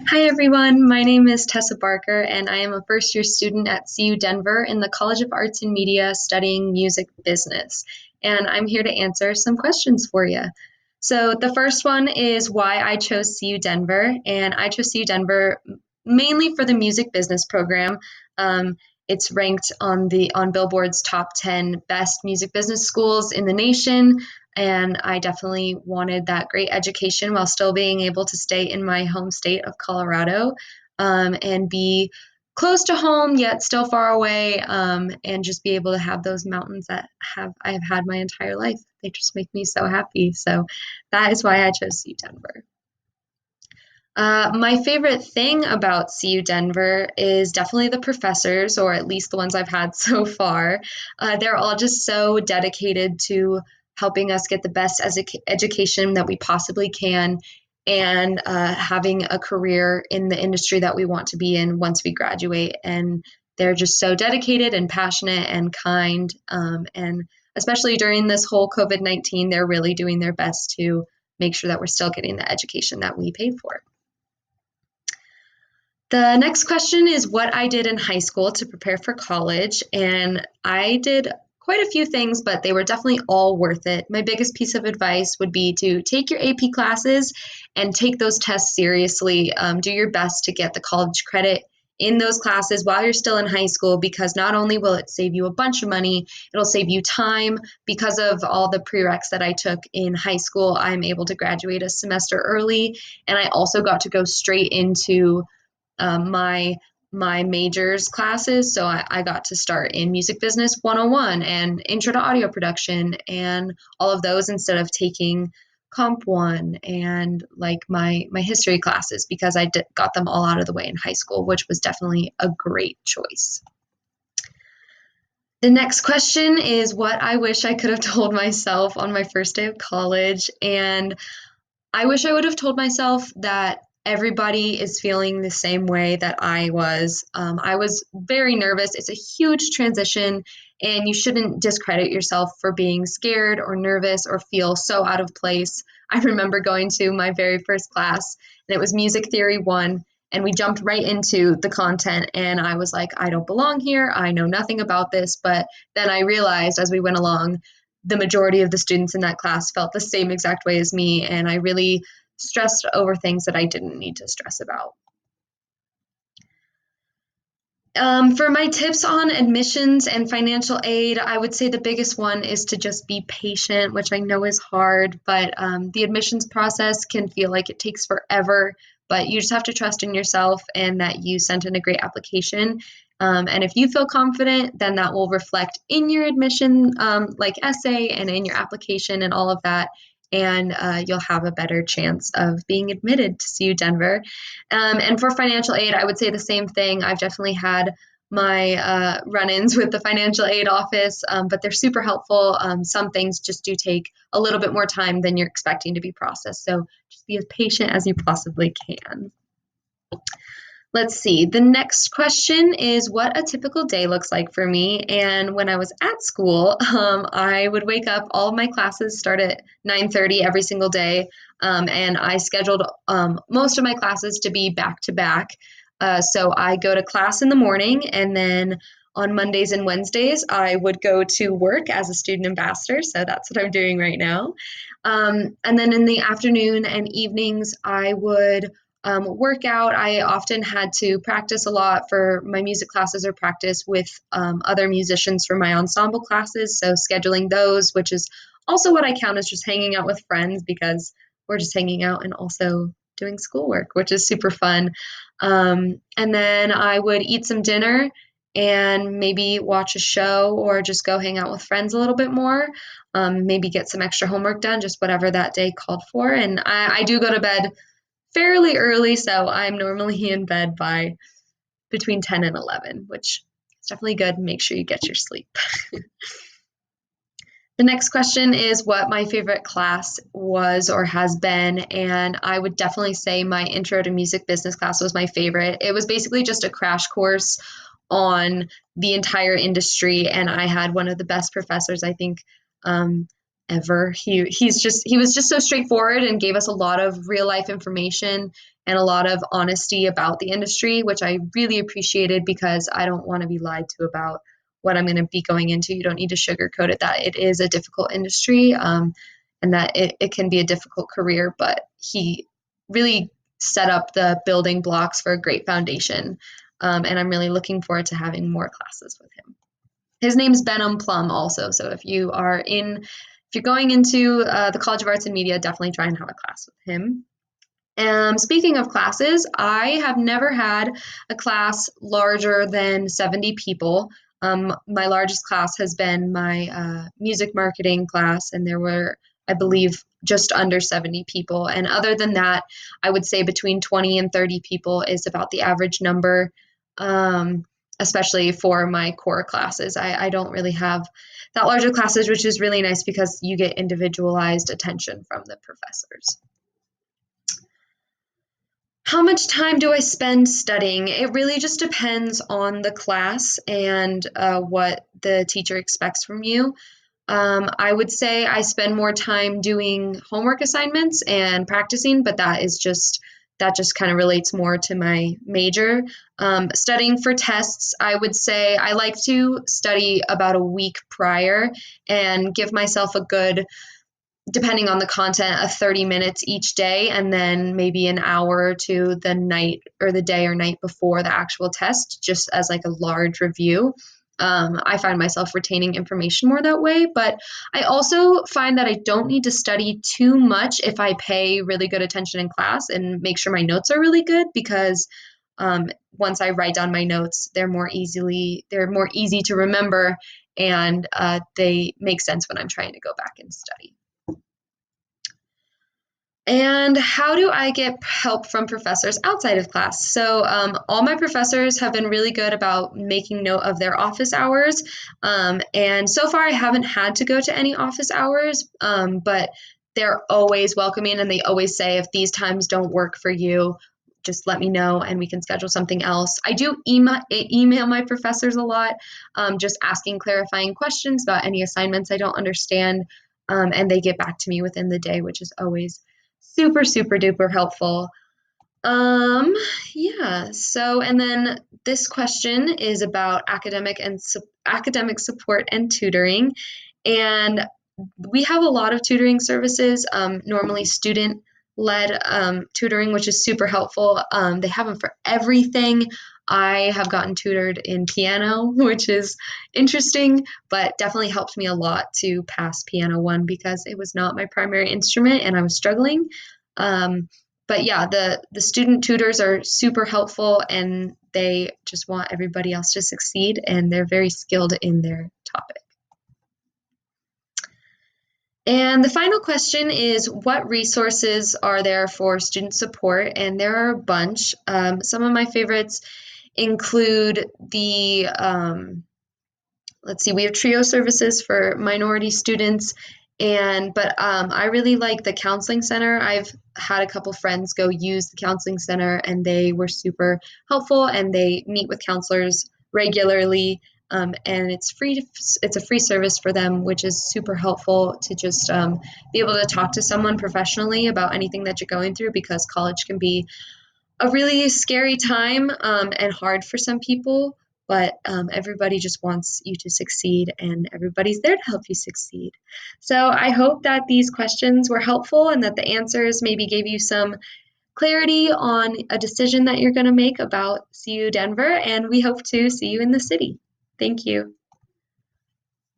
Hi everyone, my name is Tessa Barker and I am a first year student at CU Denver in the College of Arts and Media studying music business. And I'm here to answer some questions for you. So the first one is why I chose CU Denver, and I chose CU Denver mainly for the music business program. It's ranked on Billboard's top 10 best music business schools in the nation, and I definitely wanted that great education while still being able to stay in my home state of Colorado, and be close to home yet still far away, and just be able to have those mountains that have I have had my entire life. They just make me so happy. So that is why I chose CU Denver. My favorite thing about CU Denver is definitely the professors, or at least the ones I've had so far. They're all just so dedicated to helping us get the best education that we possibly can, and having a career in the industry that we want to be in once we graduate. And they're just so dedicated and passionate and kind. And especially during this whole COVID-19, they're really doing their best to make sure that we're still getting the education that we paid for. The next question is what I did in high school to prepare for college, and I did quite a few things, but they were definitely all worth it. My biggest piece of advice would be to take your AP classes and take those tests seriously. Do your best to get the college credit in those classes while you're still in high school, because not only will it save you a bunch of money, it'll save you time. Because of all the prereqs that I took in high school, I'm able to graduate a semester early, and I also got to go straight into my majors classes. So I got to start in Music Business 101 and Intro to Audio Production and all of those, instead of taking Comp 1 and like my history classes, because got them all out of the way in high school, which was definitely a great choice. The next question is what I wish I could have told myself on my first day of college. And I wish I would have told myself that everybody is feeling the same way that I was. I was very nervous. It's a huge transition, and you shouldn't discredit yourself for being scared or nervous or feel so out of place. I remember going to my very first class, and it was Music Theory 1, and we jumped right into the content, and I was like, I don't belong here. I know nothing about this. But then I realized as we went along, the majority of the students in that class felt the same exact way as me, and I really stressed over things that I didn't need to stress about. For my tips on admissions and financial aid, I would say the biggest one is to just be patient, which I know is hard, but the admissions process can feel like it takes forever, but you just have to trust in yourself and that you sent in a great application. And if you feel confident, then that will reflect in your admission, like essay, and in your application and all of that. And you'll have a better chance of being admitted to CU Denver. And for financial aid, I would say the same thing. I've definitely had my run-ins with the financial aid office, but they're super helpful. Some things just do take a little bit more time than you're expecting to be processed. So just be as patient as you possibly can. Let's see. The next question is what a typical day looks like for me. And when I was at school, I would wake up. All of my classes start at 9:30 every single day, and I scheduled most of my classes to be back to back. So I go to class in the morning, and then on Mondays and Wednesdays, I would go to work as a student ambassador. So that's what I'm doing right now. And then in the afternoon and evenings, I would work out. I often had to practice a lot for my music classes, or practice with other musicians for my ensemble classes. So scheduling those, which is also what I count as just hanging out with friends, because we're just hanging out and also doing schoolwork, which is super fun. And then I would eat some dinner and maybe watch a show or just go hang out with friends a little bit more. Maybe get some extra homework done, just whatever that day called for. And I do go to bed fairly early, so I'm normally in bed by between 10 and 11, which is definitely good. Make sure you get your sleep. The next question is what my favorite class was or has been, and I would definitely say my Intro to Music Business class was my favorite. It was basically just a crash course on the entire industry, and I had one of the best professors I think ever. He was just so straightforward and gave us a lot of real life information and a lot of honesty about the industry, which I really appreciated because I don't want to be lied to about what I'm going to be going into. You don't need to sugarcoat it that it is a difficult industry, and that it can be a difficult career, but he really set up the building blocks for a great foundation. And I'm really looking forward to having more classes with him. His name's Benham Plum also. So if you're going into the College of Arts and Media, definitely try and have a class with him. Speaking of classes, I have never had a class larger than 70 people. My largest class has been my music marketing class, and there were, I believe, just under 70 people. And other than that, I would say between 20 and 30 people is about the average number, especially for my core classes. I don't really have that larger classes, which is really nice because you get individualized attention from the professors. How much time do I spend studying? It really just depends on the class and what the teacher expects from you. I would say I spend more time doing homework assignments and practicing, but that just kind of relates more to my major. Studying for tests, I would say I like to study about a week prior and give myself a good, depending on the content, of 30 minutes each day, and then maybe an hour or two the night or the day or night before the actual test, just as like a large review. I find myself retaining information more that way, but I also find that I don't need to study too much if I pay really good attention in class and make sure my notes are really good, because once I write down my notes, they're more easy to remember, and they make sense when I'm trying to go back and study. And how do I get help from professors outside of class? So all my professors have been really good about making note of their office hours. And so far, I haven't had to go to any office hours, but they're always welcoming, and they always say, if these times don't work for you, just let me know and we can schedule something else. I do email my professors a lot, just asking clarifying questions about any assignments I don't understand. And they get back to me within the day, which is always super, super duper helpful. Yeah. So, and then this question is about academic support and tutoring. And we have a lot of tutoring services, normally student led tutoring, which is super helpful. They have them for everything. I have gotten tutored in piano, which is interesting, but definitely helped me a lot to pass piano one because it was not my primary instrument and I was struggling. But yeah, the student tutors are super helpful, and they just want everybody else to succeed, and they're very skilled in their topic. And the final question is, what resources are there for student support? And there are a bunch. Some of my favorites include let's see, we have TRIO services for minority students, but I really like the counseling center. I've had a couple friends go use the counseling center, and they were super helpful, and they meet with counselors regularly. And it's free. It's a free service for them, which is super helpful to just be able to talk to someone professionally about anything that you're going through, because college can be a really scary time, and hard for some people, but everybody just wants you to succeed, and everybody's there to help you succeed. So I hope that these questions were helpful and that the answers maybe gave you some clarity on a decision that you're going to make about CU Denver, and we hope to see you in the city. Thank you.